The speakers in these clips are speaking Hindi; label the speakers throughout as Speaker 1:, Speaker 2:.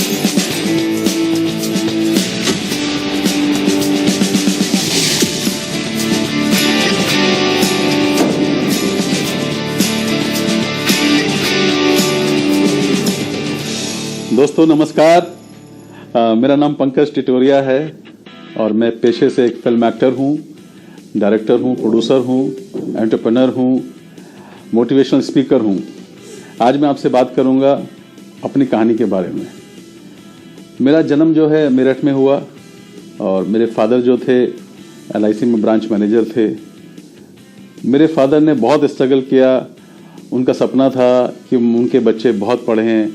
Speaker 1: दोस्तों नमस्कार। मेरा नाम पंकज टिटोरिया है और मैं पेशे से एक फिल्म एक्टर हूँ, डायरेक्टर हूँ, प्रोड्यूसर हूँ, एंटरप्रेन्योर हूँ, मोटिवेशनल स्पीकर हूँ। आज मैं आपसे बात करूँगा अपनी कहानी के बारे में। मेरा जन्म जो है मेरठ में हुआ और मेरे फादर जो थे LIC में ब्रांच मैनेजर थे। मेरे फादर ने बहुत स्ट्रगल किया। उनका सपना था कि उनके बच्चे बहुत पढ़ें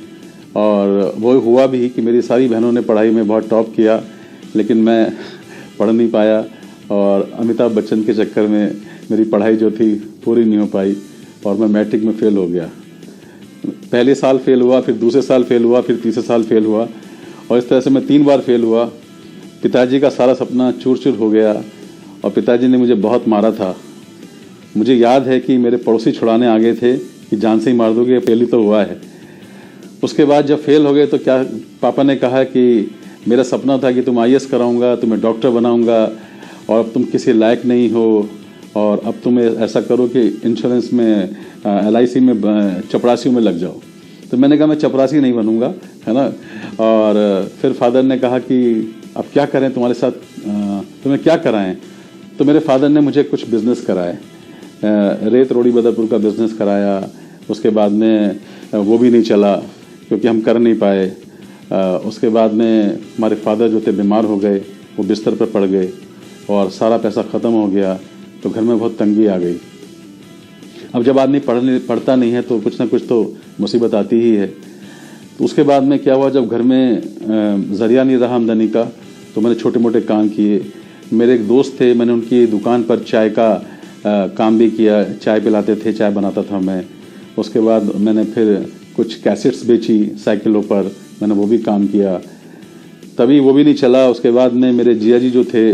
Speaker 1: और वो हुआ भी कि मेरी सारी बहनों ने पढ़ाई में बहुत टॉप किया, लेकिन मैं पढ़ नहीं पाया और अमिताभ बच्चन के चक्कर में मेरी पढ़ाई जो थी पूरी नहीं हो पाई और मैं मैट्रिक में फेल हो गया। पहले साल फेल हुआ, फिर दूसरे साल फेल हुआ, फिर तीसरे साल फेल हुआ और इस तरह से मैं 3 बार फेल हुआ। पिताजी का सारा सपना चूर चूर हो गया और पिताजी ने मुझे बहुत मारा था। मुझे याद है कि मेरे पड़ोसी छुड़ाने आ गए थे कि जान से ही मार दोगे, फेल ही तो हुआ है। उसके बाद जब फेल हो गए तो क्या पापा ने कहा कि मेरा सपना था कि तुम IAS कराऊंगा, तुम्हें डॉक्टर बनाऊंगा और अब तुम किसी लायक नहीं हो और अब तुम ऐसा करो कि इंश्योरेंस में LIC में चपरासी में लग जाओ। तो मैंने कहा मैं चपरासी नहीं बनूंगा, है ना। और फिर फादर ने कहा कि अब क्या करें तुम्हारे साथ, तुम्हें क्या कराएं। तो मेरे फादर ने मुझे कुछ बिजनेस कराए, रेत रोड़ी बदरपुर का बिजनेस कराया। उसके बाद में वो भी नहीं चला क्योंकि हम कर नहीं पाए। उसके बाद में हमारे फादर जो थे बीमार हो गए, वो बिस्तर पर पड़ गए और सारा पैसा ख़त्म हो गया। तो घर में बहुत तंगी आ गई। अब जब आदमी पढ़ता नहीं है तो कुछ ना कुछ तो मुसीबत आती ही है। तो उसके बाद में क्या हुआ, जब घर में ज़रिया नहीं रहा आमदनी का तो मैंने छोटे मोटे काम किए। मेरे एक दोस्त थे, मैंने उनकी दुकान पर चाय का काम भी किया। चाय पिलाते थे, चाय बनाता था मैं। उसके बाद मैंने फिर कुछ कैसेट्स बेची साइकिलों पर, मैंने वो भी काम किया। तभी वो भी नहीं चला। उसके बाद में मेरे जिया जी जो थे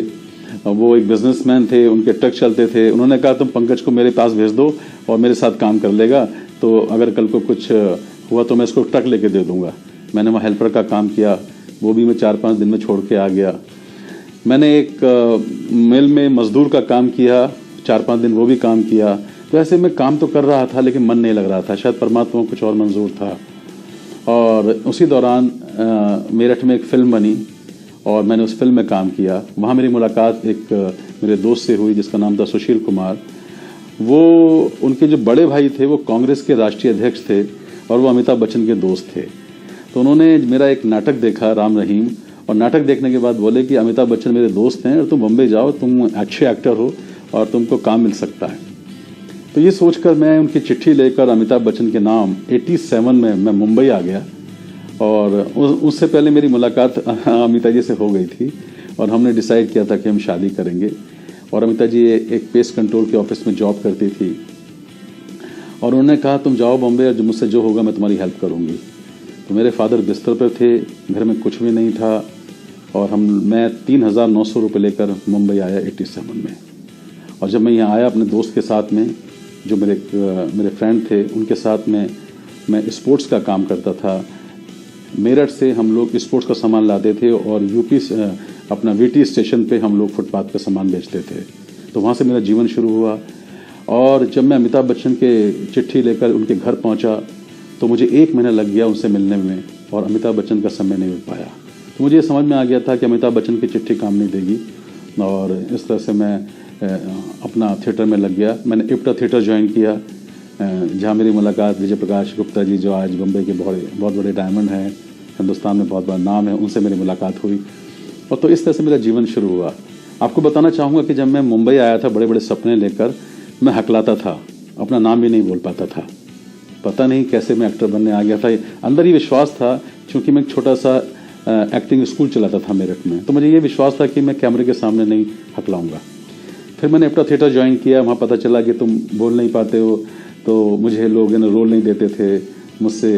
Speaker 1: वो एक बिजनेसमैन थे, उनके ट्रक चलते थे। उन्होंने कहा तुम पंकज को मेरे पास भेज दो और मेरे साथ काम कर लेगा, तो अगर कल को कुछ हुआ तो मैं इसको ट्रक लेके दे दूंगा। मैंने वहाँ हेल्पर का काम किया, वो भी मैं 4-5 दिन में छोड़ के आ गया। मैंने एक मिल में मजदूर का काम किया, 4-5 दिन वो भी काम किया। तो ऐसे मैं काम तो कर रहा था लेकिन मन नहीं लग रहा था, शायद परमात्मा को कुछ और मंजूर था। और उसी दौरान मेरठ में एक फिल्म बनी और मैंने उस फिल्म में काम किया। वहाँ मेरी मुलाकात एक मेरे दोस्त से हुई जिसका नाम था सुशील कुमार। वो उनके जो बड़े भाई थे वो कांग्रेस के राष्ट्रीय अध्यक्ष थे और वो अमिताभ बच्चन के दोस्त थे। तो उन्होंने मेरा एक नाटक देखा, राम रहीम, और नाटक देखने के बाद बोले कि अमिताभ बच्चन मेरे दोस्त हैं और तुम बम्बई जाओ, तुम अच्छे एक्टर हो और तुमको काम मिल सकता है। तो ये सोचकर मैं उनकी चिट्ठी लेकर अमिताभ बच्चन के नाम 87 में मैं मुंबई आ गया। और उससे पहले मेरी मुलाकात अमिताभ जी से हो गई थी और हमने डिसाइड किया था कि हम शादी करेंगे। और अमिताभ जी एक पेस्ट कंट्रोल के ऑफिस में जॉब करती थी और उन्होंने कहा तुम जाओ बॉम्बे और मुझसे जो होगा मैं तुम्हारी हेल्प करूँगी। तो मेरे फादर बिस्तर पर थे, घर में कुछ भी नहीं था और मैं 3,900 रुपये लेकर मुंबई आया 87 में। और जब मैं यहाँ आया अपने दोस्त के साथ में, जो मेरे फ्रेंड थे, उनके साथ में मैं स्पोर्ट्स का काम करता था। मेरठ से हम लोग स्पोर्ट्स का सामान लाते थे और यूपी अपना VT स्टेशन पे हम लोग फुटपाथ पे सामान बेचते थे। तो वहाँ से मेरा जीवन शुरू हुआ। और जब मैं अमिताभ बच्चन के चिट्ठी लेकर उनके घर पहुँचा तो मुझे 1 महीना लग गया उनसे मिलने में और अमिताभ बच्चन का समय नहीं मिल पाया। तो मुझे समझ में आ गया था कि अमिताभ बच्चन की चिट्ठी काम नहीं देगी और इस तरह से मैं अपना थिएटर में लग गया। मैंने इप्टा थिएटर ज्वाइन किया जहाँ मेरी मुलाकात विजय प्रकाश गुप्ता जी, जो आज बम्बई के बहुत बड़े डायमंड हैं, हिंदुस्तान में बहुत बड़ा नाम है, उनसे मेरी मुलाकात हुई। और तो इस तरह से मेरा जीवन शुरू हुआ। आपको बताना चाहूँगा कि जब मैं मुंबई आया था बड़े बड़े सपने लेकर, मैं हकलाता था, अपना नाम भी नहीं बोल पाता था। पता नहीं कैसे मैं एक्टर बनने आ गया था। अंदर ही विश्वास था, क्योंकि मैं एक छोटा सा एक्टिंग स्कूल चलाता था मेरठ में, तो मुझे ये विश्वास था कि मैं कैमरे के सामने नहीं हकलाऊंगा। फिर मैंने अपना थिएटर ज्वाइन किया। वहाँ पता चला कि तुम बोल नहीं पाते हो, तो मुझे लोग रोल नहीं देते थे, मुझसे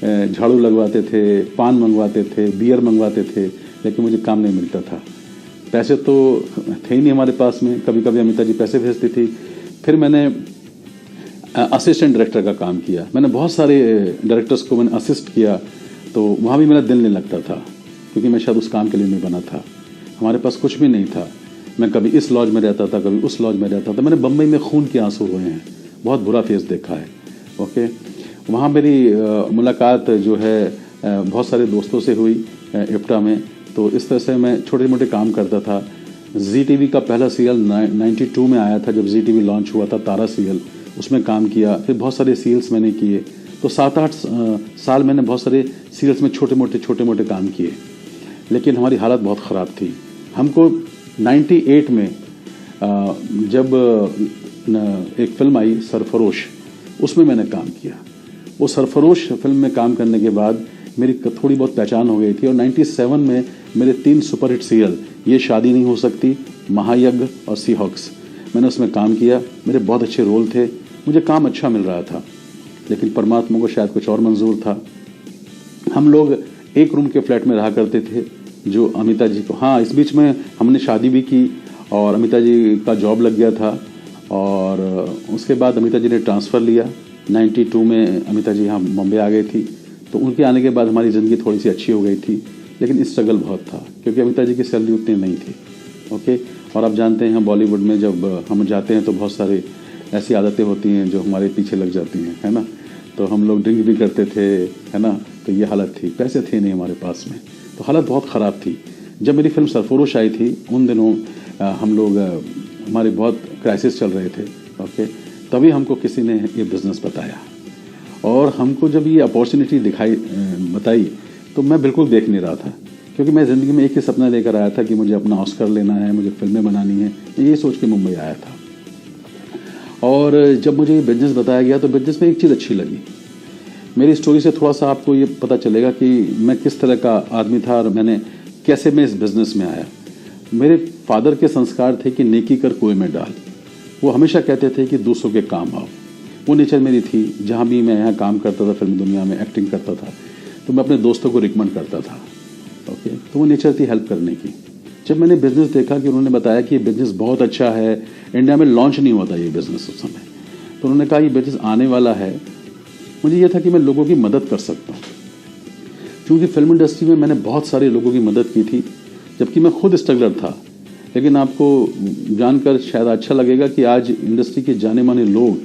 Speaker 1: झाड़ू लगवाते थे, पान मंगवाते थे, बियर मंगवाते थे, लेकिन मुझे काम नहीं मिलता था। पैसे तो थे ही नहीं हमारे पास में, कभी कभी अमिता जी पैसे भेजती थी। फिर मैंने असिस्टेंट डायरेक्टर का काम किया। मैंने बहुत सारे डायरेक्टर्स को मैंने असिस्ट किया तो वहाँ भी मेरा दिल नहीं लगता था, क्योंकि मैं शायद उस काम के लिए नहीं बना था। हमारे पास कुछ भी नहीं था। मैं कभी इस लॉज में रहता था, कभी उस लॉज में रहता था। मैंने बम्बई में खून के आंसू हुए हैं, बहुत बुरा फेस देखा है। ओके, वहाँ मेरी मुलाकात जो है बहुत सारे दोस्तों से हुई इप्टा में। तो इस तरह से मैं छोटे मोटे काम करता था। ZTV का पहला सीरियल 92 में आया था, जब ZTV लॉन्च हुआ था, तारा सीरियल, उसमें काम किया। फिर बहुत सारे सीरियल्स मैंने किए। तो 7-8 साल मैंने बहुत सारे सीरियल्स में छोटे मोटे काम किए। लेकिन हमारी हालत बहुत ख़राब थी। हमको 98 में जब एक फिल्म आई सरफरोश, उसमें मैंने काम किया। वो सरफरोश फिल्म में काम करने के बाद मेरी थोड़ी बहुत पहचान हो गई थी। और 97 में मेरे 3 सुपरहिट सीरियल, ये शादी नहीं हो सकती, महायज्ञ और सी हॉक्स, मैंने उसमें काम किया। मेरे बहुत अच्छे रोल थे, मुझे काम अच्छा मिल रहा था। लेकिन परमात्मा को शायद कुछ और मंजूर था। हम लोग एक रूम के फ्लैट में रहा करते थे, जो अमिता जी को, हाँ, इस बीच में हमने शादी भी की और अमिता जी का जॉब लग गया था। और उसके बाद अमिता जी ने ट्रांसफ़र लिया। 92 में अमिता जी यहाँ बॉम्बे आ गई थी। तो उनके आने के बाद हमारी ज़िंदगी थोड़ी सी अच्छी हो गई थी। लेकिन स्ट्रगल बहुत था, क्योंकि अमिता जी की सैलरी उतनी नहीं थी। ओके, और आप जानते हैं बॉलीवुड में जब हम जाते हैं तो बहुत सारी ऐसी आदतें होती हैं जो हमारे पीछे लग जाती हैं, है ना। तो हम लोग ड्रिंक भी करते थे, है ना। तो ये हालत थी, पैसे थे नहीं हमारे पास में, तो हालत बहुत ख़राब थी। जब मेरी फिल्म सरफरोश आई थी, उन दिनों हम लोग हमारे बहुत क्राइसिस चल रहे थे। ओके, तभी हमको किसी ने ये बिज़नेस बताया। और हमको जब ये अपॉर्चुनिटी बताई तो मैं बिल्कुल देख नहीं रहा था, क्योंकि मैं ज़िंदगी में एक ही सपना लेकर आया था कि मुझे अपना ऑस्कर लेना है, मुझे फिल्में बनानी है। मैं ये सोच के मुंबई आया था। और जब मुझे ये बिज़नेस बताया गया तो बिज़नेस में एक चीज़ अच्छी लगी। मेरी स्टोरी से थोड़ा सा आपको ये पता चलेगा कि मैं किस तरह का आदमी था और कैसे मैं इस बिज़नेस में आया। मेरे फादर के संस्कार थे कि नेकी कर कुएं में डाल। वो हमेशा कहते थे कि दूसरों के काम आओ। वो नेचर मेरी थी। जहाँ भी मैं यहाँ काम करता था, फिल्म दुनिया में एक्टिंग करता था, तो मैं अपने दोस्तों को रिकमेंड करता था। ओके, तो वो नेचर थी हेल्प करने की। जब मैंने बिज़नेस देखा कि उन्होंने बताया कि ये बिज़नेस बहुत अच्छा है, इंडिया में लॉन्च नहीं होता ये बिज़नेस उस समय, तो उन्होंने कहा ये बिज़नेस आने वाला है। मुझे ये था कि मैं लोगों की मदद कर सकता हूँ, क्योंकि फिल्म इंडस्ट्री में मैंने बहुत सारे लोगों की मदद की थी, जबकि मैं खुद स्ट्रगलर था। लेकिन आपको जानकर शायद अच्छा लगेगा कि आज इंडस्ट्री के जाने माने लोग,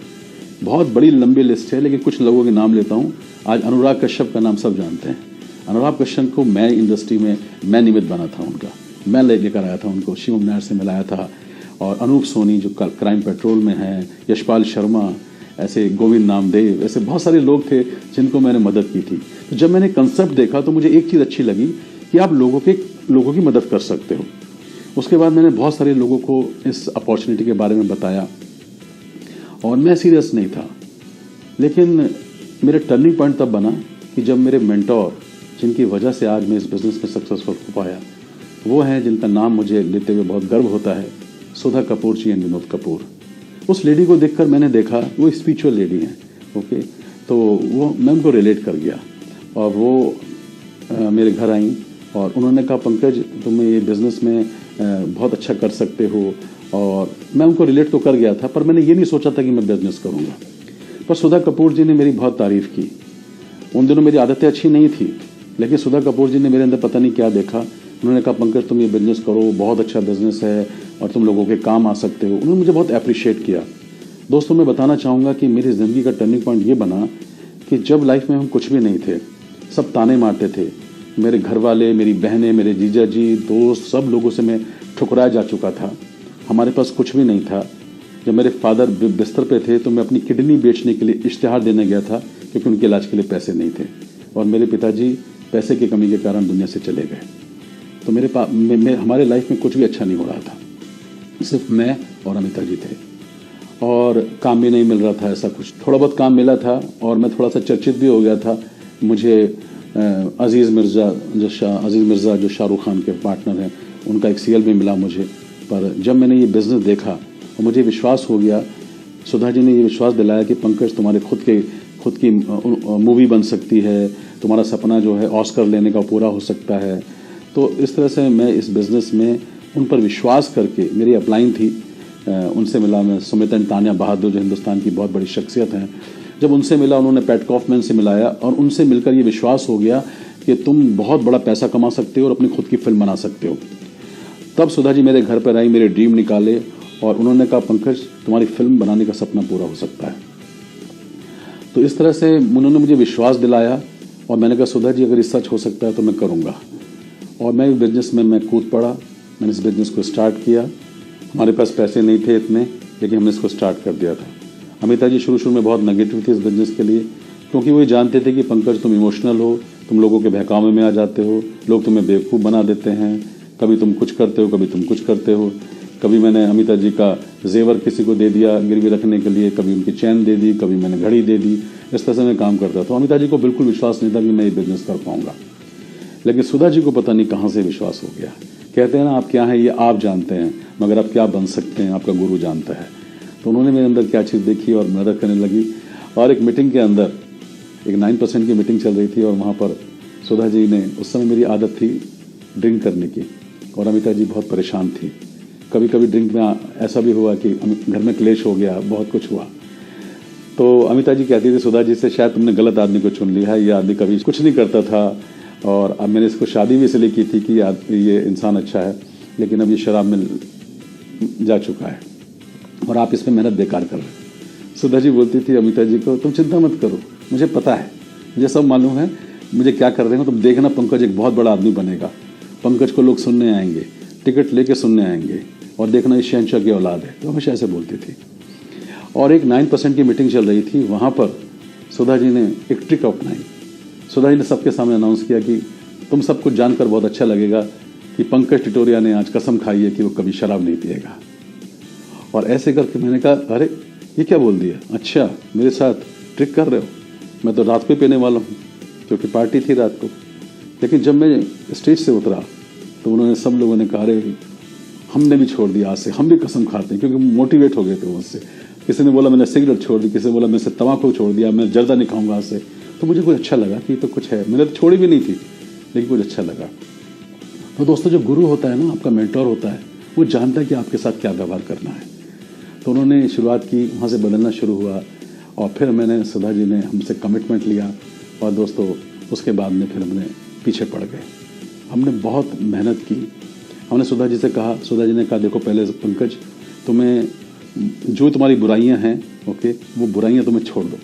Speaker 1: बहुत बड़ी लंबी लिस्ट है, लेकिन कुछ लोगों के नाम लेता हूँ। आज अनुराग कश्यप का नाम सब जानते हैं। अनुराग कश्यप को मैं इंडस्ट्री में मैं निमित्त बना था उनका, मैं लेकर आया था उनको, शिवम नायर से मिलाया था। और अनूप सोनी जो क्राइम पेट्रोल में है, यशपाल शर्मा, ऐसे गोविंद नामदेव, ऐसे बहुत सारे लोग थे जिनको मैंने मदद की थी। तो जब मैंने कंसेप्ट देखा तो मुझे एक चीज़ अच्छी लगी कि आप लोगों की मदद कर सकते हो। उसके बाद मैंने बहुत सारे लोगों को इस अपॉर्चुनिटी के बारे में बताया और मैं सीरियस नहीं था। लेकिन मेरा टर्निंग पॉइंट तब बना कि जब मेरे मेंटोर, जिनकी वजह से आज मैं इस बिज़नेस में सक्सेसफुल हो पाया, वो हैं जिनका नाम मुझे लेते हुए बहुत गर्व होता है, सुधा कपूर जी एंड विनोद कपूर। उस लेडी को देखकर मैंने देखा वो स्पिरिचुअल लेडी हैं। ओके, तो वो मैं उनको रिलेट कर गया और वो मेरे घर आई और उन्होंने कहा पंकज तुम ये बिज़नेस में बहुत अच्छा कर सकते हो। और मैं उनको रिलेट तो कर गया था, पर मैंने ये नहीं सोचा था कि मैं बिज़नेस करूँगा। पर सुधा कपूर जी ने मेरी बहुत तारीफ़ की। उन दिनों मेरी आदतें अच्छी नहीं थी, लेकिन सुधा कपूर जी ने मेरे अंदर पता नहीं क्या देखा। उन्होंने कहा पंकज तुम ये बिज़नेस करो, बहुत अच्छा बिज़नेस है और तुम लोगों के काम आ सकते हो। उन्होंने मुझे बहुत अप्रिशिएट किया। दोस्तों, मैं बताना चाहूँगा कि मेरी ज़िंदगी का टर्निंग पॉइंट ये बना कि जब लाइफ में हम कुछ भी नहीं थे, सब ताने मारते थे, मेरे घर वाले, मेरी बहनें, मेरे जीजा जी, दोस्त, सब लोगों से मैं ठुकराया जा चुका था। हमारे पास कुछ भी नहीं था। जब मेरे फादर बिस्तर पे थे तो मैं अपनी किडनी बेचने के लिए इश्तिहार देने गया था, क्योंकि उनके इलाज के लिए पैसे नहीं थे। और मेरे पिताजी पैसे की कमी के कारण दुनिया से चले गए। तो हमारे लाइफ में कुछ भी अच्छा नहीं हो रहा था, सिर्फ मैं और अमिता जी थे। और काम भी नहीं मिल रहा था, ऐसा कुछ थोड़ा बहुत काम मिला था और मैं थोड़ा सा चर्चित भी हो गया था। मुझे अजीज़ मिर्ज़ा जो शाहरुख खान के पार्टनर हैं, उनका एक सीरियल भी मिला मुझे। पर जब मैंने ये बिज़नेस देखा और मुझे विश्वास हो गया, सुधा जी ने ये विश्वास दिलाया कि पंकज तुम्हारे खुद की मूवी बन सकती है, तुम्हारा सपना जो है ऑस्कर लेने का पूरा हो सकता है। तो इस तरह से मैं इस बिज़नेस में उन पर विश्वास करके, मेरी अपलाइन थी, उनसे मिला मैं। सुमित एंड तान्या बहादुर जो हिंदुस्तान की बहुत बड़ी शख्सियत हैं, जब उनसे मिला, उन्होंने पैट कॉफमैन से मिलाया और उनसे मिलकर ये विश्वास हो गया कि तुम बहुत बड़ा पैसा कमा सकते हो और अपनी खुद की फिल्म बना सकते हो। तब सुधा जी मेरे घर पर आई, मेरे ड्रीम निकाले और उन्होंने कहा पंकज तुम्हारी फिल्म बनाने का सपना पूरा हो सकता है। तो इस तरह से उन्होंने मुझे विश्वास दिलाया और मैंने कहा सुधा जी अगर ये सच हो सकता है तो मैं करूँगा। और मैं बिजनेस में मैं कूद पड़ा, मैंने इस बिज़नेस को स्टार्ट किया। हमारे पास पैसे नहीं थे इतने, लेकिन हमने इसको स्टार्ट कर दिया था। अमिता जी शुरू में बहुत नेगेटिव थी इस बिज़नेस के लिए, क्योंकि वो ये जानते थे कि पंकज तुम इमोशनल हो, तुम लोगों के बहकावे में आ जाते हो, लोग तुम्हें बेवकूफ़ बना देते हैं, कभी तुम कुछ करते हो कभी तुम कुछ करते हो। कभी मैंने अमिता जी का जेवर किसी को दे दिया गिरवी रखने के लिए, कभी उनकी चैन दे दी, कभी मैंने घड़ी दे दी। इस तरह से मैं काम करता था। अमिता जी को बिल्कुल विश्वास नहीं था कि मैं ये बिज़नेस कर पाऊंगा, लेकिन सुधा जी को पता नहीं कहाँ से विश्वास हो गया। कहते हैं ना आप क्या हैं ये आप जानते हैं, मगर आप क्या बन सकते हैं आपका गुरु जानता है। तो उन्होंने मेरे अंदर क्या चीज़ देखी और मदद करने लगी। और एक मीटिंग के अंदर एक 9% की मीटिंग चल रही थी और वहाँ पर सुधा जी ने, उस समय मेरी आदत थी ड्रिंक करने की और अमिता जी बहुत परेशान थी। कभी कभी ड्रिंक में ऐसा भी हुआ कि घर में क्लेश हो गया, बहुत कुछ हुआ। तो अमिता जी कहती थी सुधा जी से शायद तुमने गलत आदमी को चुन लिया है, ये आदमी कभी कुछ नहीं करता था और अब मैंने इसको शादी भी इसलिए की थी कि ये इंसान अच्छा है, लेकिन अब ये शराब में जा चुका है और आप इसमें मेहनत बेकार कर रहे हो। सुधा जी बोलती थी अमिता जी को तुम चिंता मत करो, मुझे पता है, मुझे सब मालूम है मुझे क्या कर रहे हो, तुम देखना पंकज एक बहुत बड़ा आदमी बनेगा, पंकज को लोग सुनने आएंगे, टिकट लेके सुनने आएंगे और देखना ये शहंशाह की औलाद है। तो हमेशा ऐसे बोलती थी। और एक 9% की मीटिंग चल रही थी, वहाँ पर सुधा जी ने एक ट्रिक अपनाई। सुधा जी ने सबके सामने अनाउंस किया कि तुम सबको जानकर बहुत अच्छा लगेगा कि पंकज टिटोरिया ने आज कसम खाई है कि वो कभी शराब नहीं पिएगा। और ऐसे करके मैंने कहा अरे ये क्या बोल दिया, अच्छा मेरे साथ ट्रिक कर रहे हो, मैं तो रात को पीने वाला हूँ क्योंकि पार्टी थी रात को। लेकिन जब मैं स्टेज से उतरा तो उन्होंने, सब लोगों ने कहा अरे हमने भी छोड़ दिया, आज से हम भी कसम खाते हैं, क्योंकि मोटिवेट हो गए थे मुझसे। किसी ने बोला मैंने सिगरेट छोड़ दी, किसी ने बोला मैं से तम्बाकू छोड़ दिया, मैं जर्दा नहीं खाऊंगा आज से। तो मुझे कुछ अच्छा लगा कि तो कुछ है, मैंने तो छोड़ी भी नहीं थी लेकिन कुछ अच्छा लगा। तो दोस्तों जो गुरु होता है ना, आपका मेंटोर होता है, वो जानता है कि आपके साथ क्या व्यवहार करना है। तो उन्होंने शुरुआत की, वहाँ से बदलना शुरू हुआ और फिर मैंने, सुधा जी ने हमसे कमिटमेंट लिया और दोस्तों उसके बाद में फिर हमने पीछे पड़ गए। हमने बहुत मेहनत की। हमने सुधा जी से कहा, सुधा जी ने कहा देखो पहले पंकज तुम्हें जो तुम्हारी बुराइयां हैं ओके, वो बुराइयां तुम्हें छोड़ दो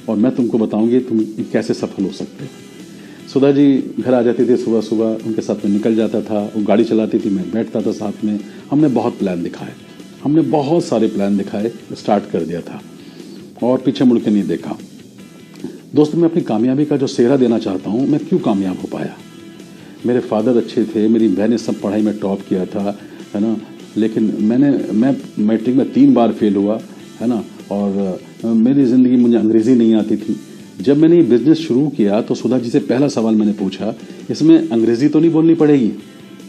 Speaker 1: और मैं तुमको बताऊंगी तुम कैसे सफल हो सकते हो। सुधा जी घर आ जाती थी सुबह सुबह, उनके साथ में निकल जाता था, वो गाड़ी चलाती थी, मैं बैठता था साथ में। हमने बहुत प्लान दिखाए, हमने बहुत सारे प्लान दिखाए, स्टार्ट कर दिया था और पीछे मुड़ के नहीं देखा। दोस्तों मैं अपनी कामयाबी का जो सेहरा देना चाहता हूँ, मैं क्यों कामयाब हो पाया। मेरे फादर अच्छे थे, मेरी बहन ने सब पढ़ाई में टॉप किया था, है ना, लेकिन मैं मैट्रिक में 3 बार फेल हुआ, है ना, और मेरी ज़िंदगी, मुझे अंग्रेज़ी नहीं आती थी। जब मैंने ये बिज़नेस शुरू किया तो सुधा जी से पहला सवाल मैंने पूछा, इसमें अंग्रेज़ी तो नहीं बोलनी पड़ेगी।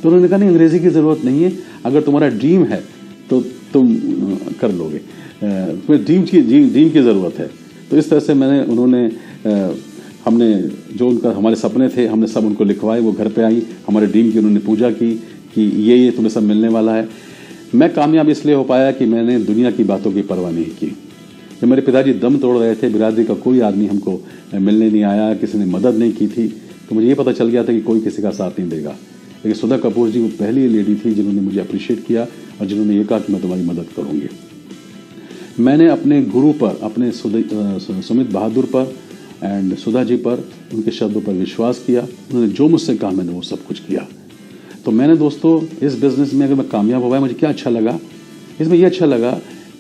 Speaker 1: तो उन्होंने कहा नहीं अंग्रेज़ी की ज़रूरत नहीं है, अगर तुम्हारा ड्रीम है तो तुम कर लोगे, तुम्हें ड्रीम की ज़रूरत है। तो इस तरह से हमने जो उनका हमारे सपने थे हमने सब उनको लिखवाए। वो घर पे आई, हमारे ड्रीम की उन्होंने पूजा की कि ये तुम्हें सब मिलने वाला है। मैं कामयाब इसलिए हो पाया कि मैंने दुनिया की बातों की परवाह नहीं की। जब मेरे पिताजी दम तोड़ रहे थे, बिरादरी का कोई आदमी हमको मिलने नहीं आया, किसी ने मदद नहीं की थी, तो मुझे ये पता चल गया था कि कोई किसी का साथ नहीं देगा। लेकिन सुधा कपूर जी वो पहली लेडी थी जिन्होंने मुझे अप्रिशिएट किया और जिन्होंने ये कहा कि मैं तुम्हारी मदद करूँगी। मैंने अपने गुरु पर, अपने सुमित बहादुर पर एंड सुधा जी पर, उनके शब्दों पर विश्वास किया। उन्होंने जो मुझसे कहा मैंने वो सब कुछ किया। तो मैंने दोस्तों इस बिज़नेस में अगर मैं कामयाब हो पाया, मुझे क्या अच्छा लगा, इसमें ये अच्छा लगा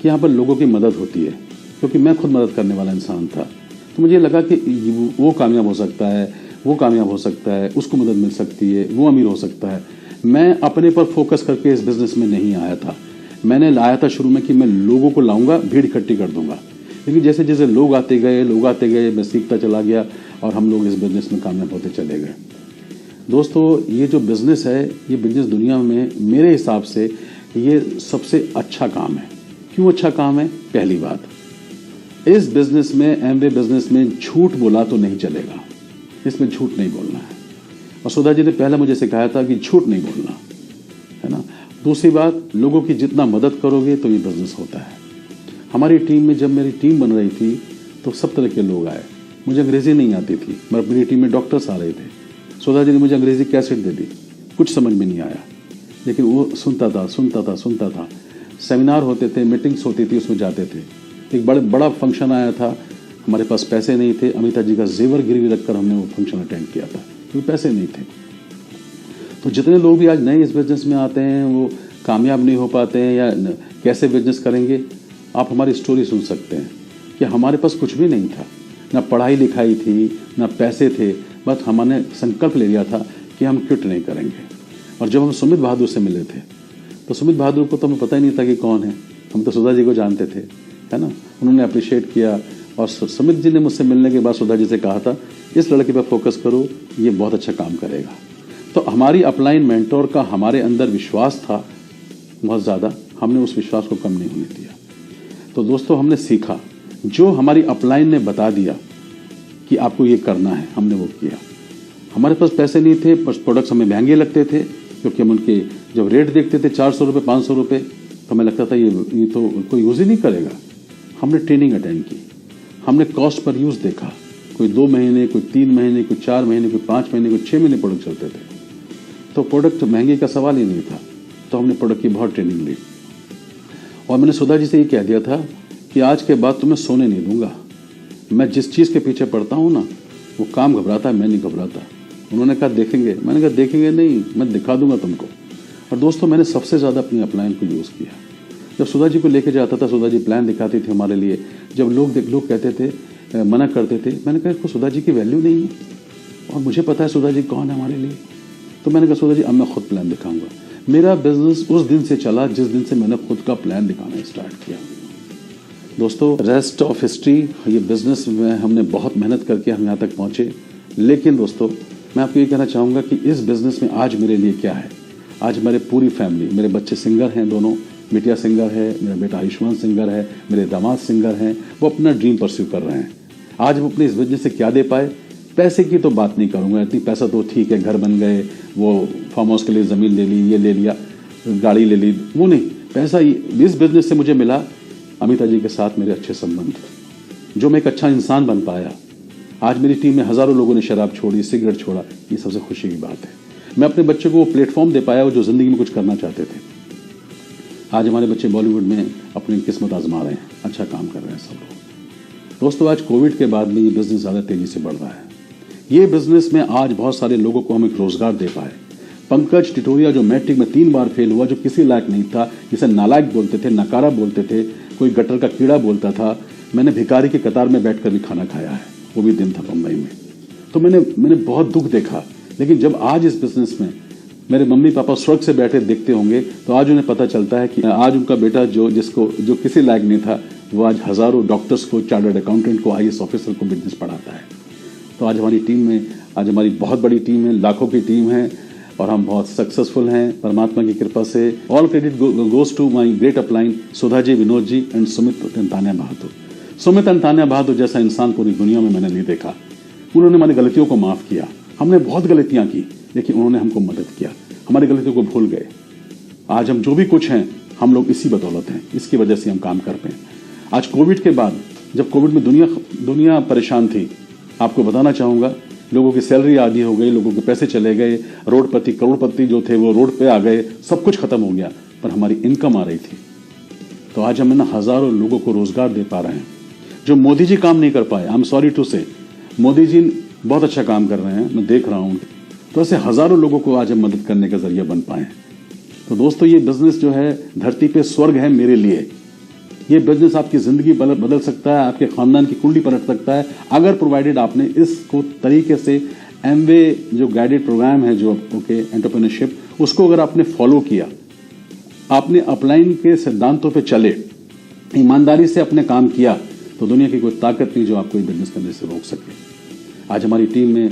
Speaker 1: कि यहाँ पर लोगों की मदद होती है, क्योंकि मैं खुद मदद करने वाला इंसान था। तो मुझे लगा कि वो कामयाब हो सकता है, वो कामयाब हो सकता है, उसको मदद मिल सकती है, वो अमीर हो सकता है। मैं अपने पर फोकस करके इस बिज़नेस में नहीं आया था। मैंने लाया था शुरू में कि मैं लोगों को लाऊंगा, भीड़ इकट्ठी कर दूंगा। लेकिन जैसे जैसे लोग आते गए मैं सीखता चला गया और हम लोग इस बिज़नेस में कामयाब होते चले गए। दोस्तों ये जो बिज़नेस है, ये बिज़नेस दुनिया में मेरे हिसाब से ये सबसे अच्छा काम है। क्यों अच्छा काम है? पहली बात, इस बिज़नेस में, एमवे बिज़नेस में झूठ बोला तो नहीं चलेगा, इसमें झूठ नहीं बोलना है। और सुधा जी ने पहले मुझे सिखाया था कि झूठ नहीं बोलना, है ना। दूसरी बात, लोगों की जितना मदद करोगे तो ये बिज़नेस होता है। हमारी टीम में जब मेरी टीम बन रही थी तो सब तरह के लोग आए। मुझे अंग्रेज़ी नहीं आती थी, मगर मेरी टीम में डॉक्टर्स आ रहे थे, सुधा जी ने मुझे अंग्रेजी कैसेट दे दी, कुछ समझ में नहीं आया, लेकिन वो सुनता था। सेमिनार होते थे, मीटिंग्स होती थी, उसमें जाते थे। एक बड़ा फंक्शन आया था, हमारे पास पैसे नहीं थे, अमिता जी का जेवर गिरवी रखकर हमने वो फंक्शन अटेंड किया था, क्योंकि पैसे नहीं थे। तो जितने लोग भी आज नए इस बिजनेस में आते हैं वो कामयाब नहीं हो पाते हैं या कैसे बिजनेस करेंगे, आप हमारी स्टोरी सुन सकते हैं कि हमारे पास कुछ भी नहीं था, ना पढ़ाई लिखाई थी, ना पैसे थे, बस हमने संकल्प ले लिया था कि हम क्विट नहीं करेंगे। और जब हम सुमित बहादुर से मिले थे तो सुमित बहादुर को तो हमें पता ही नहीं था कि कौन है, हम तो सुधा जी को जानते थे, है ना। उन्होंने अप्रिशिएट किया और सुमित जी ने मुझसे मिलने के बाद सुधा जी से कहा था इस लड़के पर फोकस करो, ये बहुत अच्छा काम करेगा। तो हमारी अपलाइन मेंटोर का हमारे अंदर विश्वास था बहुत ज़्यादा, हमने उस विश्वास को कम नहीं होने दिया। तो दोस्तों हमने सीखा, जो हमारी अपलाइन ने बता दिया कि आपको ये करना है, हमने वो किया। हमारे पास पैसे नहीं थे, प्रोडक्ट्स हमें महंगे लगते थे, क्योंकि हम उनके जब रेट देखते थे 400 रुपये 500 रुपये, तो हमें लगता था ये तो कोई यूज़ ही नहीं करेगा। हमने ट्रेनिंग अटेंड की, हमने कॉस्ट पर यूज़ देखा, कोई 2 महीने, कोई 3 महीने, कोई 4 महीने, कोई 5 महीने, कोई 6 महीने प्रोडक्ट चलते थे। तो प्रोडक्ट महंगे का सवाल ही नहीं था, तो हमने प्रोडक्ट की बहुत ट्रेनिंग ली। और मैंने सुधा जी से ये कह दिया था कि आज के बाद तुम्हें सोने नहीं दूंगा, मैं जिस चीज़ के पीछे पड़ता हूँ ना वो काम घबराता है, मैं नहीं घबराता। उन्होंने कहा देखेंगे, मैंने कहा देखेंगे नहीं, मैं दिखा दूंगा तुमको। और दोस्तों मैंने सबसे ज़्यादा अपनी अपलाइन को यूज़ किया। जब सुधा जी को लेके जाता था, सुधा जी प्लान दिखाती थी हमारे लिए। जब लोग कहते थे, मना करते थे, मैंने कहा इसको सुधा जी की वैल्यू नहीं है और मुझे पता है सुधा जी कौन है हमारे लिए। तो मैंने कहा सुधा जी अब मैं खुद प्लान दिखाऊंगा। मेरा बिजनेस उस दिन से चला जिस दिन से मैंने खुद का प्लान दिखाना स्टार्ट किया। दोस्तों रेस्ट ऑफ हिस्ट्री, ये बिजनेस में हमने बहुत मेहनत करके हम यहाँ तक पहुँचे। लेकिन दोस्तों मैं आपको ये कहना चाहूँगा कि इस बिजनेस में आज मेरे लिए क्या है, आज मेरे पूरी फैमिली, मेरे बच्चे सिंगर हैं, दोनों बिटिया सिंगर है, मेरा बेटा आयुष्मान सिंगर है, मेरे दामाद सिंगर हैं, वो अपना ड्रीम परस्यू कर रहे हैं। आज वो अपने इस बिजनेस से क्या दे पाए, पैसे की तो बात नहीं करूँगा, इतनी पैसा तो ठीक है, घर बन गए, वो फार्म हाउस के लिए ज़मीन ले ली, ये ले लिया, गाड़ी ले ली, वो नहीं। पैसा इस बिजनेस से मुझे मिला अमिता जी के साथ मेरे अच्छे संबंध, जो मैं एक अच्छा इंसान बन पाया। आज मेरी टीम में हज़ारों लोगों ने शराब छोड़ी, सिगरेट छोड़ा, ये सबसे खुशी की बात है। मैं अपने बच्चों को वो प्लेटफॉर्म दे पाया जो ज़िंदगी में कुछ करना चाहते थे। आज हमारे बच्चे बॉलीवुड में अपनी किस्मत आजमा रहे हैं, अच्छा काम कर रहे हैं सब लोग। दोस्तों आज कोविड के बाद में ये बिज़नेस ज़्यादा तेज़ी से बढ़ रहा है। ये बिज़नेस में आज बहुत सारे लोगों को हम एक रोज़गार दे पाए। पंकज टिटोरिया जो मैट्रिक में 3 बार फेल हुआ, जो किसी लायक नहीं था, जिसे नालायक बोलते थे, नकारा बोलते थे, कोई गटर का कीड़ा बोलता था, मैंने भिखारी की कतार में बैठकर भी खाना खाया है, वो भी दिन था मुंबई में। तो मैंने बहुत दुख देखा। लेकिन जब आज इस बिजनेस में मेरे मम्मी पापा स्वर्ग से बैठे देखते होंगे तो आज उन्हें पता चलता है कि आज उनका बेटा जो किसी लायक नहीं था, वो आज हज़ारों डॉक्टर्स को, चार्टर्ड अकाउंटेंट को, IAS ऑफिसर को बिजनेस पढ़ाता है। तो आज हमारी टीम में, आज हमारी बहुत बड़ी टीम है, लाखों की टीम है और हम बहुत सक्सेसफुल हैं परमात्मा की कृपा से। All credit goes to my great upline Sudha ji, Vinod ji and Sumit Antania Bahadur. Sumit Antania Bahadur जैसा इंसान पूरी दुनिया में मैंने नहीं देखा। उन्होंने हमारी गलतियों को माफ़ किया। हमने बहुत गलतियां की, लेकिन उन्होंने हमको मदद किया, हमारी गलतियों को भूल गए। आज हम जो भी कुछ हैं, हम लोग इसी बदौलत हैं, इसकी वजह से हम काम कर पाए। आज कोविड के बाद, जब कोविड में दुनिया परेशान थी, आपको बताना चाहूँगा, लोगों की सैलरी आधी हो गई, लोगों के पैसे चले गए, करोड़पति जो थे वो रोड पे आ गए, सब कुछ खत्म हो गया, पर हमारी इनकम आ रही थी। तो आज हम हज़ारों लोगों को रोजगार दे पा रहे हैं, जो मोदी जी काम नहीं कर पाए। आई एम सॉरी टू से, मोदी जी बहुत अच्छा काम कर रहे हैं, मैं देख रहा हूँ। तो ऐसे हज़ारों लोगों को आज हम मदद करने का जरिया बन पाए। तो दोस्तों ये बिजनेस जो है धरती पे स्वर्ग है मेरे लिए। ये बिजनेस आपकी ज़िंदगी बदल सकता है, आपके ख़ानदान की कुंडली पलट सकता है, अगर प्रोवाइडेड आपने इसको तरीके से एमवे जो गाइडेड प्रोग्राम है, जो एंटरप्रेन्योरशिप, उसको अगर आपने फॉलो किया, आपने अपलाइन के सिद्धांतों पे चले, ईमानदारी से अपने काम किया, तो दुनिया की कोई ताकत नहीं जो आपको ये बिजनेस करने से रोक सके। आज हमारी टीम में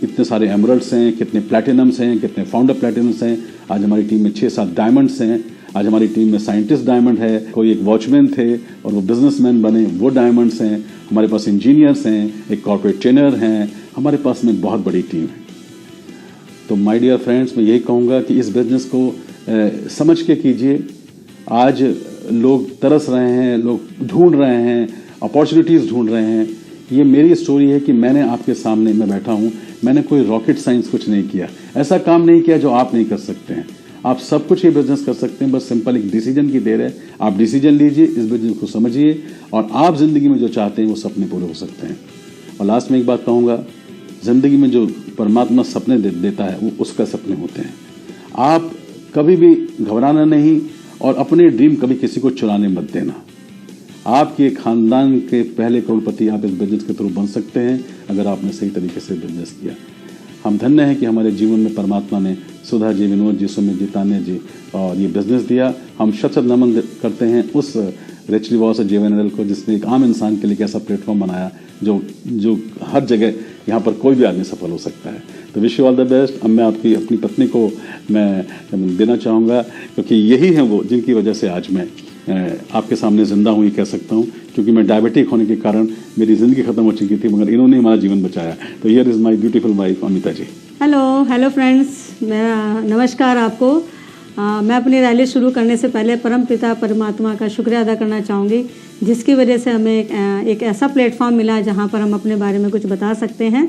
Speaker 1: इतने सारे एमरल्ड्स हैं, कितने प्लैटिनम्स हैं, कितने फाउंडर प्लैटिनम्स हैं। आज हमारी टीम में 6-7 डायमंड्स हैं। आज हमारी टीम में साइंटिस्ट डायमंड है, कोई एक वॉचमैन थे और वो बिजनेसमैन बने, वो डायमंड्स हैं। हमारे पास इंजीनियर्स हैं, एक कॉर्पोरेट ट्रेनर हैं, हमारे पास में बहुत बड़ी टीम है। तो माय डियर फ्रेंड्स, मैं यही कहूँगा कि इस बिजनेस को समझ के कीजिए। आज लोग तरस रहे हैं, लोग ढूंढ रहे हैं, अपॉर्चुनिटीज़ ढूंढ रहे हैं ये मेरी स्टोरी है कि मैंने आपके सामने मैं बैठा हूं, मैंने कोई रॉकेट साइंस कुछ नहीं किया, ऐसा काम नहीं किया जो आप नहीं कर सकते हैं। आप सब कुछ ये बिजनेस कर सकते हैं, बस सिंपल एक डिसीजन की देर है। आप डिसीजन लीजिए, इस बिजनेस को समझिए और आप जिंदगी में जो चाहते हैं वो सपने पूरे हो सकते हैं। और लास्ट में एक बात कहूंगा, जिंदगी में जो परमात्मा सपने देता है वो उसका सपने होते हैं। आप कभी भी घबराना नहीं और अपने ड्रीम कभी किसी को चुराने मत देना। आपके खानदान के पहले करोड़पति आप इस बिजनेस के थ्रू बन सकते हैं अगर आपने सही तरीके से बिजनेस किया। हम धन्य हैं कि हमारे जीवन में परमात्मा ने सुधा जी, विनोद जी, सुमित जी, तान्या जी और ये बिजनेस दिया। हम शत नमन करते हैं उस रिचली बॉस JVNL को जिसने एक आम इंसान के लिए एक ऐसा प्लेटफॉर्म बनाया जो हर जगह यहाँ पर कोई भी आदमी सफल हो सकता है। तो wish you all the best. अब मैं आपकी अपनी पत्नी को मैं देना चाहूँगा, क्योंकि यही है वो जिनकी वजह से आज मैं आपके सामने जिंदा हूँ, ये कह सकता हूँ, क्योंकि मैं डायबिटिक होने के कारण मेरी जिंदगी खत्म हो चुकी थी, मगर इन्होंने हमारा जीवन बचाया। तो here is my beautiful wife Amita ji.
Speaker 2: Hello friends, मेरा नमस्कार आपको। मैं अपनी रैली शुरू करने से पहले परम पिता परमात्मा का शुक्रिया अदा करना चाहूँगी, जिसकी वजह से हमें एक ऐसा प्लेटफॉर्म मिला जहाँ पर हम अपने बारे में कुछ बता सकते हैं।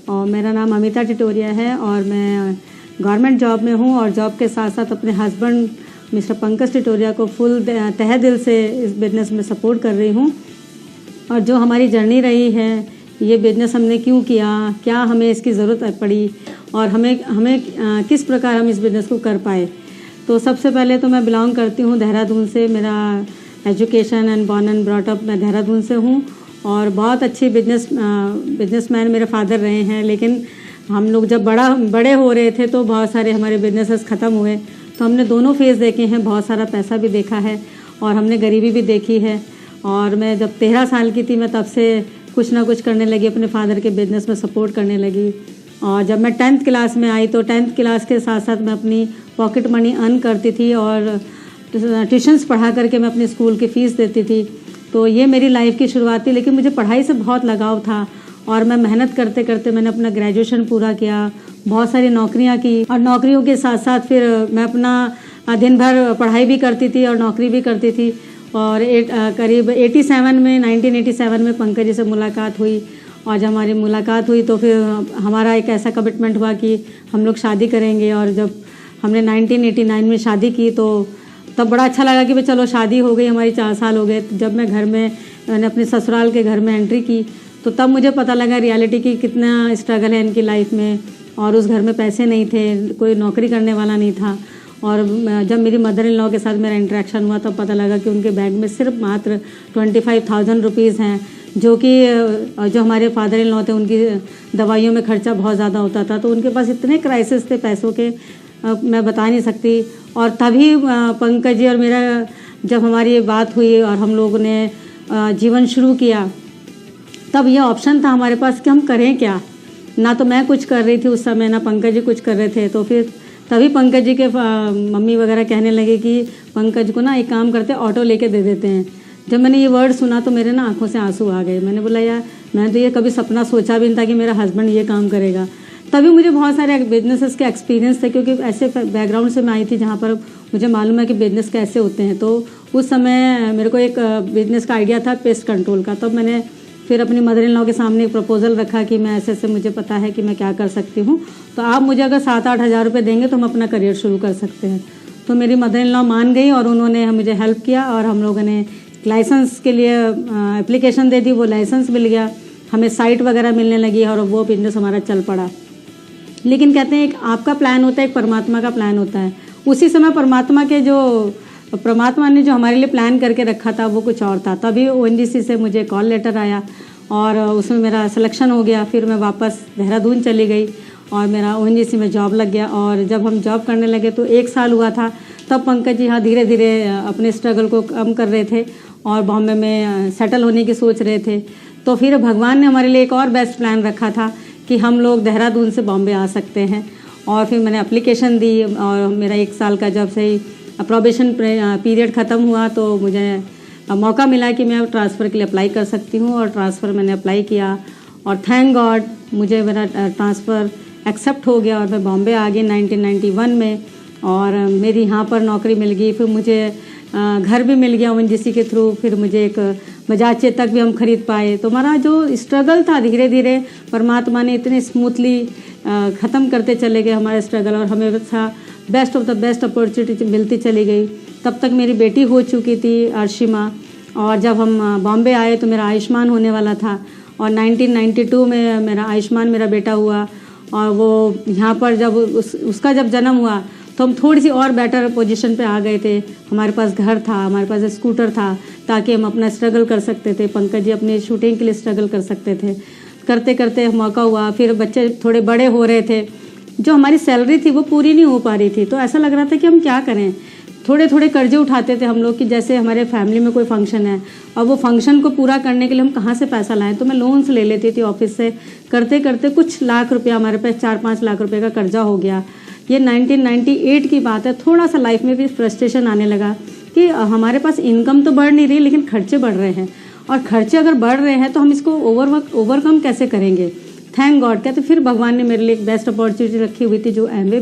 Speaker 2: और मेरा नाम अमिता टिटोरिया है और मैं गवर्नमेंट जॉब में हूँ और जॉब के साथ साथ अपने हस्बैंड मिस्टर पंकज टिटोरिया को फुल तहे दिल से इस बिज़नेस में सपोर्ट कर रही हूँ। और जो हमारी जर्नी रही है, ये बिज़नेस हमने क्यों किया, क्या हमें इसकी ज़रूरत पड़ी और हमें किस प्रकार हम इस बिज़नेस को कर पाए। तो सबसे पहले तो मैं बिलोंग करती हूँ देहरादून से। मेरा education and born and brought up मैं देहरादून से हूँ और बहुत अच्छी बिजनेसमैन मेरे फादर रहे हैं। लेकिन हम लोग जब बड़े हो रहे थे तो बहुत सारे हमारे बिजनेसेस ख़त्म हुए। तो हमने दोनों फेज़ देखे हैं, बहुत सारा पैसा भी देखा है और हमने गरीबी भी देखी है। और मैं जब 13 साल की थी, मैं तब से कुछ ना कुछ करने लगी, अपने फादर के बिज़नेस में सपोर्ट करने लगी। और जब मैं 10th क्लास में आई तो 10th क्लास के साथ साथ मैं अपनी पॉकेट मनी अर्न करती थी और ट्यूशन्स पढ़ा करके मैं अपनी स्कूल की फ़ीस देती थी। तो ये मेरी लाइफ की शुरुआत थी। लेकिन मुझे पढ़ाई से बहुत लगाव था और मैं मेहनत करते करते मैंने अपना ग्रेजुएशन पूरा किया, बहुत सारी नौकरियां की और नौकरियों के साथ साथ फिर मैं अपना दिन भर पढ़ाई भी करती थी और नौकरी भी करती थी। और करीब 1987 में पंकज जी से मुलाकात हुई और जब हमारी मुलाकात हुई तो फिर हमारा एक ऐसा कमिटमेंट हुआ कि हम लोग शादी करेंगे। और जब हमने 1989 में शादी की तो तब बड़ा अच्छा लगा कि भाई चलो शादी हो गई, हमारी 4 साल हो गए। जब मैंने अपने ससुराल के घर में एंट्री की तो तब मुझे पता लगा रियलिटी की कितना स्ट्रगल है इनकी लाइफ में। और उस घर में पैसे नहीं थे, कोई नौकरी करने वाला नहीं था। और जब मेरी मदर इन लॉ के साथ मेरा इंटरेक्शन हुआ तब पता लगा कि उनके बैंक में सिर्फ मात्र 25,000 रुपीज़ हैं, जो हमारे फादर इन लॉ थे, उनकी दवाइयों में खर्चा बहुत ज़्यादा होता था। तो उनके पास इतने क्राइसिस थे पैसों के, मैं बता नहीं सकती। और तभी पंकज जी और मेरा जब हमारी बात हुई और हम लोगों ने जीवन शुरू किया, तब ये ऑप्शन था हमारे पास कि हम करें क्या। ना तो मैं कुछ कर रही थी उस समय, ना पंकज जी कुछ कर रहे थे। तो फिर तभी पंकज जी के मम्मी वगैरह कहने लगे कि पंकज को ना एक काम करते, ऑटो लेके दे देते हैं। जब मैंने ये वर्ड सुना तो मेरे ना आंखों से आंसू आ गए। मैंने बोला यार, मैंने तो ये कभी सपना सोचा भी नहीं था कि मेरा हस्बैंड ये काम करेगा। तभी मुझे बहुत सारे बिजनेसेस के एक्सपीरियंस थे, क्योंकि ऐसे बैकग्राउंड से मैं आई थी जहाँ पर मुझे मालूम है कि बिजनेस कैसे होते हैं। तो उस समय मेरे को एक बिजनेस का आइडिया था पेस्ट कंट्रोल का। तब मैंने फिर अपनी मदर इन लॉ के सामने एक प्रपोजल रखा कि मैं ऐसे मुझे पता है कि मैं क्या कर सकती हूँ, तो आप मुझे अगर 7-8 हज़ार रुपये देंगे तो हम अपना करियर शुरू कर सकते हैं। तो मेरी मदर इन लॉ मान गई और उन्होंने मुझे हेल्प किया और हम लोगों ने लाइसेंस के लिए एप्लीकेशन दे दी। वो लाइसेंस मिल गया, हमें साइट वगैरह मिलने लगी और वो बिजनेस हमारा चल पड़ा। लेकिन कहते हैं एक आपका प्लान होता है, एक परमात्मा का प्लान होता है। उसी समय परमात्मा ने जो हमारे लिए प्लान करके रखा था वो कुछ और था। तभी ONGC से मुझे कॉल लेटर आया और उसमें मेरा सिलेक्शन हो गया। फिर मैं वापस देहरादून चली गई और मेरा ONGC में जॉब लग गया। और जब हम जॉब करने लगे तो 1 साल हुआ था, तब पंकज जी हाँ धीरे धीरे अपने स्ट्रगल को कम कर रहे थे और बॉम्बे में सेटल होने की सोच रहे थे। तो फिर भगवान ने हमारे लिए एक और बेस्ट प्लान रखा था कि हम लोग देहरादून से बॉम्बे आ सकते हैं। और फिर मैंने एप्लीकेशन दी और मेरा 1 साल का जब से प्रोबेशन पीरियड ख़त्म हुआ तो मुझे मौका मिला कि मैं ट्रांसफ़र के लिए अप्लाई कर सकती हूँ। और ट्रांसफ़र मैंने अप्लाई किया और थैंक गॉड मुझे मेरा ट्रांसफ़र एक्सेप्ट हो गया और मैं बॉम्बे आ गई 1991 में और मेरी यहाँ पर नौकरी मिल गई। फिर मुझे घर भी मिल गया ओएनजीसी के थ्रू, फिर मुझे एक बजाज चेतक भी हम खरीद पाए। तो हमारा जो स्ट्रगल था धीरे धीरे परमात्मा ने इतने स्मूथली ख़त्म करते चले गए हमारा स्ट्रगल, और हमें best of the best opportunity मिलती चली गई। तब तक मेरी बेटी हो चुकी थी अर्शिमा, और जब हम बॉम्बे आए तो मेरा आयुष्मान होने वाला था, और 1992 में मेरा आयुष्मान मेरा बेटा हुआ। और वो यहाँ पर जब उसका जब जन्म हुआ तो हम थोड़ी सी और बेटर पोजीशन पे आ गए थे। हमारे पास घर था, हमारे पास स्कूटर था, ताकि हम अपना स्ट्रगल कर सकते थे। पंकज जी अपनी शूटिंग के लिए स्ट्रगल कर सकते थे। करते करते मौका हुआ, फिर बच्चे थोड़े बड़े हो रहे थे, जो हमारी सैलरी थी वो पूरी नहीं हो पा रही थी। तो ऐसा लग रहा था कि हम क्या करें। थोड़े थोड़े कर्जे उठाते थे हम लोग कि जैसे हमारे फैमिली में कोई फंक्शन है और वो फंक्शन को पूरा करने के लिए हम कहाँ से पैसा लाएं। तो मैं लोन्स ले लेती थी ऑफिस से। करते करते कुछ लाख रुपया हमारे पास 4-5 लाख रुपए का कर्जा हो गया। ये 1998 की बात है। थोड़ा सा लाइफ में भी फ्रस्ट्रेशन आने लगा कि हमारे पास इनकम तो बढ़ नहीं रही, लेकिन खर्चे बढ़ रहे हैं, और खर्चे अगर बढ़ रहे हैं तो हम इसको ओवरकम कैसे करेंगे। थैंक गॉड कहते फिर भगवान ने मेरे लिए एक बेस्ट अपॉर्चुनिटी रखी हुई थी, जो एमवे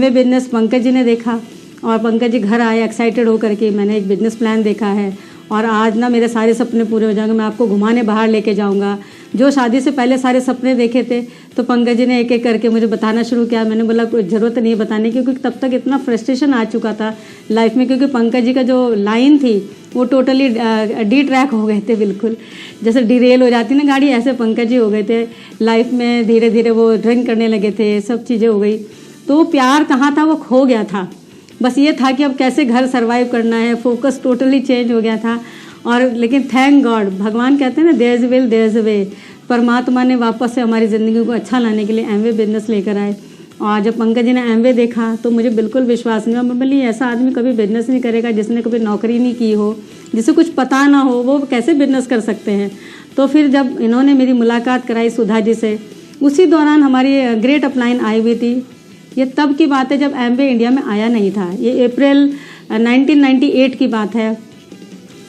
Speaker 2: बिजनेस पंकज जी ने देखा, और पंकज जी घर आए एक्साइटेड होकर के। मैंने एक बिजनेस प्लान देखा है, और आज ना मेरे सारे सपने पूरे हो जाएंगे। मैं आपको घुमाने बाहर लेके जाऊंगा। जो शादी से पहले सारे सपने देखे थे तो पंकज जी ने एक एक करके मुझे बताना शुरू किया। मैंने बोला कोई ज़रूरत नहीं है बताने की, क्योंकि तब तक इतना फ्रस्ट्रेशन आ चुका था लाइफ में, क्योंकि पंकज जी का जो लाइन थी वो टोटली डी ट्रैक हो गए थे। बिल्कुल जैसे डिरेल हो जाती ना गाड़ी, ऐसे पंकज जी हो गए थे लाइफ में। धीरे धीरे वो ड्रिंक करने लगे थे, सब चीज़ें हो गई। तो प्यार कहाँ था वो खो गया था। बस ये था कि अब कैसे घर सर्वाइव करना है, फोकस टोटली चेंज हो गया था। और लेकिन थैंक गॉड, भगवान कहते हैं ना there is will there is a way. परमात्मा ने वापस से हमारी ज़िंदगी को अच्छा लाने के लिए एमवे बिजनेस लेकर आए। और जब पंकज जी ने एमवे देखा तो मुझे बिल्कुल विश्वास नहीं हुआ। मैं बोली ऐसा आदमी कभी बिजनेस नहीं करेगा जिसने कभी नौकरी नहीं की हो, जिसे कुछ पता ना हो, वो कैसे बिजनेस कर सकते हैं। तो फिर जब इन्होंने मेरी मुलाकात कराई सुधा जी से, उसी दौरान हमारी ग्रेट अपलाइन आई हुई थी। ये तब की बात है जब एमवे इंडिया में आया नहीं था। ये अप्रैल 1998 की बात है।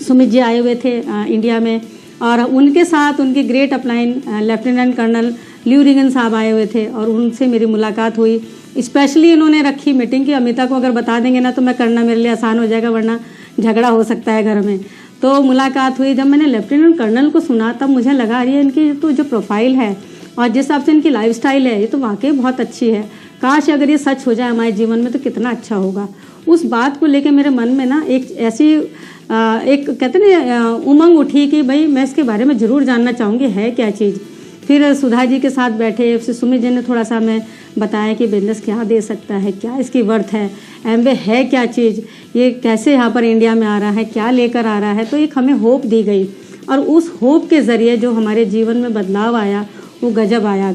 Speaker 2: सुमित जी आए हुए थे इंडिया में, और उनके साथ उनके ग्रेट अपलाइन लेफ्टिनेंट कर्नल ल्यू रिगन साहब आए हुए थे, और उनसे मेरी मुलाकात हुई। स्पेशली इन्होंने रखी मीटिंग कि अमिता को अगर बता देंगे ना तो मैं करना मेरे लिए आसान हो जाएगा, वरना झगड़ा हो सकता है घर में। तो मुलाकात हुई। जब मैंने लेफ्टिनेंट कर्नल को सुना तब मुझे लगा रही है इनकी तो जो प्रोफाइल है और जिस हिसाब से इनकी लाइफस्टाइल है, ये तो वाकई बहुत अच्छी है। काश अगर ये सच हो जाए हमारे जीवन में तो कितना अच्छा होगा। उस बात को लेकर मेरे मन में ना एक ऐसी एक कहते ना उमंग उठी कि भाई मैं इसके बारे में ज़रूर जानना चाहूँगी है क्या चीज़। फिर सुधा जी के साथ बैठे, फिर सुमित जी ने थोड़ा सा हमें बताया कि बिजनेस क्या दे सकता है, क्या इसकी वर्थ है, एमवे है क्या चीज़, ये कैसे यहाँ पर इंडिया में आ रहा है, क्या लेकर आ रहा है। तो एक हमें होप दी गई, और उस होप के ज़रिए जो हमारे जीवन में बदलाव आया वो गजब आया।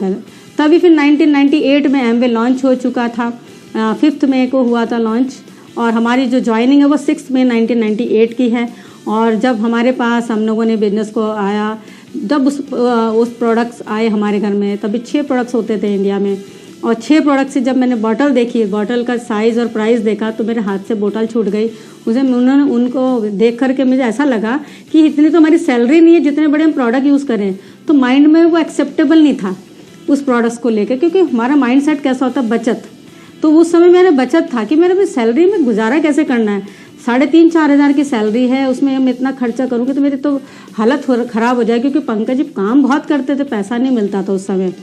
Speaker 2: तभी फिर 1998 में एमवे लॉन्च हो चुका था। 5 मई को हुआ था लॉन्च, और हमारी जो ज्वाइनिंग है वो 6 मई 1998 की है। और जब हमारे पास हम लोगों ने बिजनेस को आया, जब उस प्रोडक्ट्स आए हमारे घर में, तभी 6 प्रोडक्ट्स होते थे इंडिया में, और 6 प्रोडक्ट से जब मैंने बॉटल देखी, बॉटल का साइज़ और प्राइस देखा तो मेरे हाथ से बोतल छूट गई। उन्होंने उनको देख करके मुझे ऐसा लगा कि इतनी तो हमारी सैलरी नहीं है जितने बड़े हम प्रोडक्ट यूज़ करें। तो माइंड में वो एक्सेप्टेबल नहीं था उस प्रोडक्ट्स को लेकर, क्योंकि हमारा माइंड सेट कैसा होता है बचत। तो उस समय मेरा बचत था कि मेरे भी सैलरी में गुजारा कैसे करना है। 3,500-4 हज़ार की सैलरी है, उसमें मैं इतना खर्चा करूँगी तो मेरी तो हालत ख़राब हो जाए, क्योंकि पंकज जी काम बहुत करते थे, पैसा नहीं मिलता था उस समय।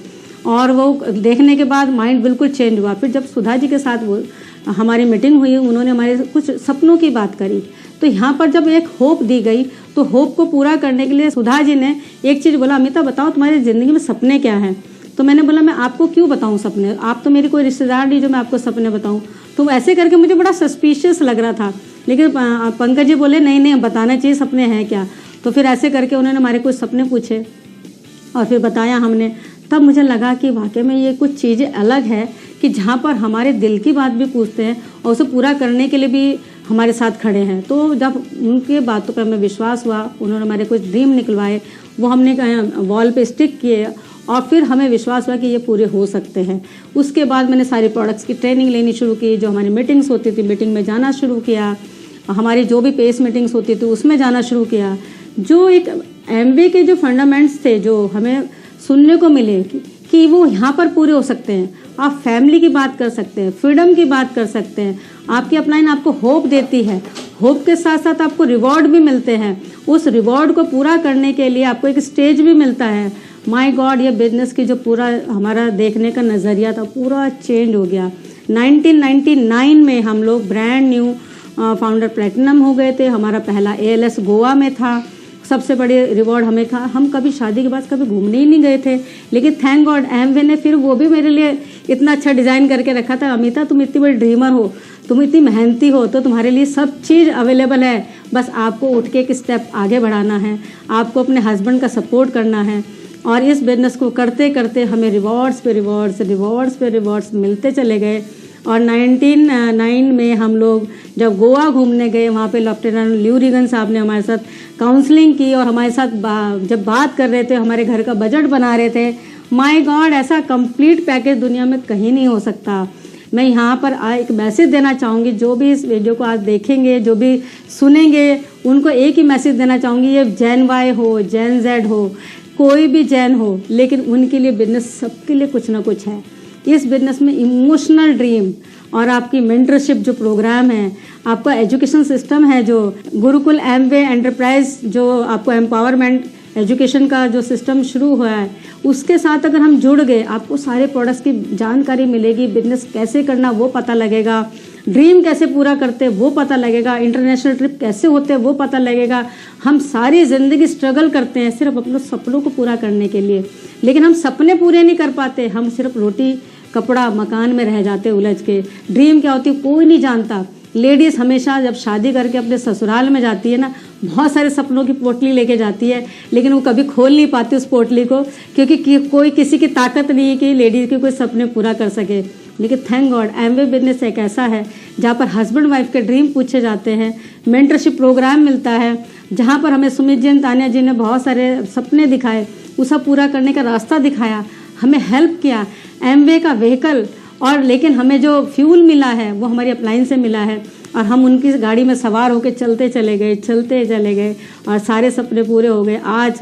Speaker 2: और वो देखने के बाद माइंड बिल्कुल चेंज हुआ। फिर जब सुधा जी के साथ वो हमारी मीटिंग हुई, उन्होंने हमारे कुछ सपनों की बात करी, तो यहाँ पर जब एक होप दी गई तो होप को पूरा करने के लिए सुधा जी ने एक चीज़ बोला, अमिता बताओ तुम्हारी ज़िंदगी में सपने क्या हैं। तो मैंने बोला मैं आपको क्यों बताऊं सपने, आप तो मेरी कोई रिश्तेदार नहीं जो मैं आपको सपने बताऊं। तो ऐसे करके मुझे बड़ा सस्पिशियस लग रहा था, लेकिन पंकज जी बोले नहीं नहीं बताना चाहिए सपने हैं क्या। तो फिर ऐसे करके उन्होंने हमारे कुछ सपने पूछे और फिर बताया हमने। तब मुझे लगा कि वाकई में ये कुछ चीज़ें अलग है कि जहाँ पर हमारे दिल की बात भी पूछते हैं और उसे पूरा करने के लिए भी हमारे साथ खड़े हैं। तो जब उनके बातों पर हमें विश्वास हुआ, उन्होंने हमारे कुछ ड्रीम निकलवाए, वो हमने वॉल पे स्टिक किए, और फिर हमें विश्वास हुआ कि ये पूरे हो सकते हैं। उसके बाद मैंने सारे प्रोडक्ट्स की ट्रेनिंग लेनी शुरू की, जो हमारी मीटिंग्स होती थी मीटिंग में जाना शुरू किया, हमारी जो भी पेस मीटिंग्स होती थी उसमें जाना शुरू किया। जो एक एमवे के जो फंडामेंट्स थे जो हमें सुनने को मिले कि वो यहाँ पर पूरे हो सकते हैं, आप फैमिली की बात कर सकते हैं, फ्रीडम की बात कर सकते हैं। आपकी अपलाइन आपको होप देती है, होप के साथ साथ आपको रिवॉर्ड भी मिलते हैं। उस रिवॉर्ड को पूरा करने के लिए आपको एक स्टेज भी मिलता है। माय गॉड, ये बिजनेस की जो पूरा हमारा देखने का नज़रिया था पूरा चेंज हो गया। 1999 में हम लोग ब्रांड न्यू फाउंडर प्लेटिनम हो गए थे। हमारा पहला ALS गोवा में था। सबसे बड़े रिवॉर्ड हमें था। हम कभी शादी के बाद कभी घूमने ही नहीं गए थे, लेकिन थैंक गॉड एमवे ने फिर वो भी मेरे लिए इतना अच्छा डिज़ाइन करके रखा था। अमिता, तुम इतनी बड़ी ड्रीमर हो, तुम इतनी मेहनती हो, तो तुम्हारे लिए सब चीज़ अवेलेबल है। बस आपको उठ के एक स्टेप आगे बढ़ाना है, आपको अपने हस्बैंड का सपोर्ट करना है। और इस बिजनेस को करते करते हमें रिवॉर्ड्स पे रिवॉर्ड्स मिलते चले गए। और 1999 में हम लोग जब गोवा घूमने गए, वहाँ पे लेफ्टिनेंट ल्यू रीगन साहब ने हमारे साथ काउंसलिंग की और हमारे साथ जब बात कर रहे थे, हमारे घर का बजट बना रहे थे। माय गॉड, ऐसा कंप्लीट पैकेज दुनिया में कहीं नहीं हो सकता। मैं यहाँ पर एक मैसेज देना चाहूँगी, जो भी इस वीडियो को आज देखेंगे, जो भी सुनेंगे, उनको एक ही मैसेज देना चाहूँगी। ये जेन वाई हो, जेन जेड हो, कोई भी जेन हो, लेकिन उनके लिए बिजनेस सबके लिए कुछ ना कुछ है। इस बिजनेस में इमोशनल ड्रीम और आपकी मेंटरशिप जो प्रोग्राम है, आपका एजुकेशन सिस्टम है, जो गुरुकुल एमवे एंटरप्राइज जो आपको एम्पावरमेंट एजुकेशन का जो सिस्टम शुरू हुआ है, उसके साथ अगर हम जुड़ गए, आपको सारे प्रोडक्ट्स की जानकारी मिलेगी। बिजनेस कैसे करना वो पता लगेगा, ड्रीम कैसे पूरा करते वो पता लगेगा, इंटरनेशनल ट्रिप कैसे होते वो पता लगेगा। हम सारी ज़िंदगी स्ट्रगल करते हैं सिर्फ अपने सपनों को पूरा करने के लिए, लेकिन हम सपने पूरे नहीं कर पाते। हम सिर्फ रोटी कपड़ा मकान में रह जाते उलझ के। ड्रीम क्या होती है कोई नहीं जानता। लेडीज़ हमेशा जब शादी करके अपने ससुराल में जाती है ना, बहुत सारे सपनों की पोटली लेके जाती है, लेकिन वो कभी खोल नहीं पाती उस पोटली को, क्योंकि कोई किसी की ताकत नहीं है कि लेडीज़ के कोई सपने पूरा कर सके। लेकिन थैंक गॉड एमवे बिजनेस एक ऐसा है जहाँ पर हस्बैंड वाइफ के ड्रीम पूछे जाते हैं, मेंटरशिप प्रोग्राम मिलता है, जहाँ पर हमें सुमित जी तानिया जी ने बहुत सारे सपने दिखाए, वो सब पूरा करने का रास्ता दिखाया, हमें हेल्प किया एमवे का व्हीकल। और लेकिन हमें जो फ्यूल मिला है वो हमारी अपलाइन से मिला है, और हम उनकी गाड़ी में सवार होकर चलते चले गए और सारे सपने पूरे हो गए। आज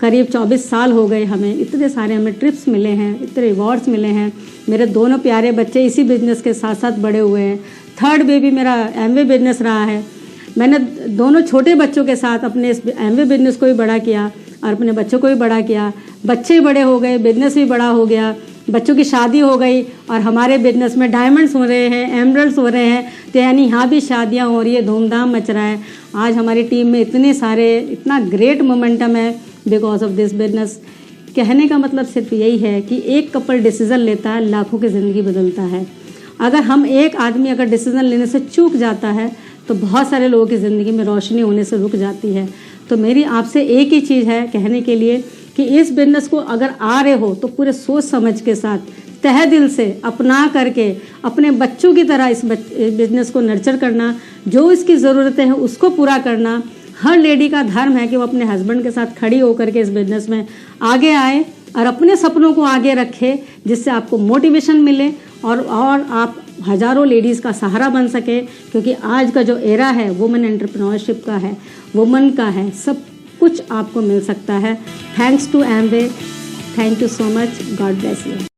Speaker 2: करीब 24 साल हो गए, हमें इतने सारे हमें ट्रिप्स मिले हैं, इतने रिवॉर्ड्स मिले हैं। मेरे दोनों प्यारे बच्चे इसी बिजनेस के साथ साथ बड़े हुए हैं। थर्ड बेबी मेरा एमवे बिजनेस रहा है। मैंने दोनों छोटे बच्चों के साथ अपने इस एमवे बिजनेस को भी बड़ा किया और अपने बच्चों को भी बड़ा किया। बच्चे बड़े हो गए, बिजनेस भी बड़ा हो गया, बच्चों की शादी हो गई और हमारे बिजनेस में डायमंड्स हो रहे हैं, एमरल्ड्स हो रहे हैं। तो यानी यहाँ भी शादियाँ हो रही है, धूमधाम मच रहा है। आज हमारी टीम में इतना ग्रेट मोमेंटम है बिकॉज ऑफ दिस बिजनेस। कहने का मतलब सिर्फ यही है कि एक कपल डिसीज़न लेता है, लाखों की ज़िंदगी बदलता है। अगर हम एक आदमी अगर डिसीज़न लेने से चूक जाता है तो बहुत सारे लोगों की ज़िंदगी में रोशनी होने से रुक जाती है। तो मेरी आपसे एक ही चीज़ है कहने के लिए कि इस बिजनेस को अगर आ रहे हो तो पूरे सोच समझ के साथ, तहे दिल से अपना करके अपने बच्चों की तरह इस बिजनेस को नर्चर करना, जो इसकी ज़रूरतें हैं उसको पूरा करना। हर लेडी का धर्म है कि वो अपने हस्बैंड के साथ खड़ी होकर के इस बिजनेस में आगे आए और अपने सपनों को आगे रखे, जिससे आपको मोटिवेशन मिले और आप हज़ारों लेडीज़ का सहारा बन सके। क्योंकि आज का जो एरा है वुमेन एंटरप्रेन्योरशिप का है, वुमेन का है, सब कुछ आपको मिल सकता है। Thanks to Amway, thank you so much, God bless you.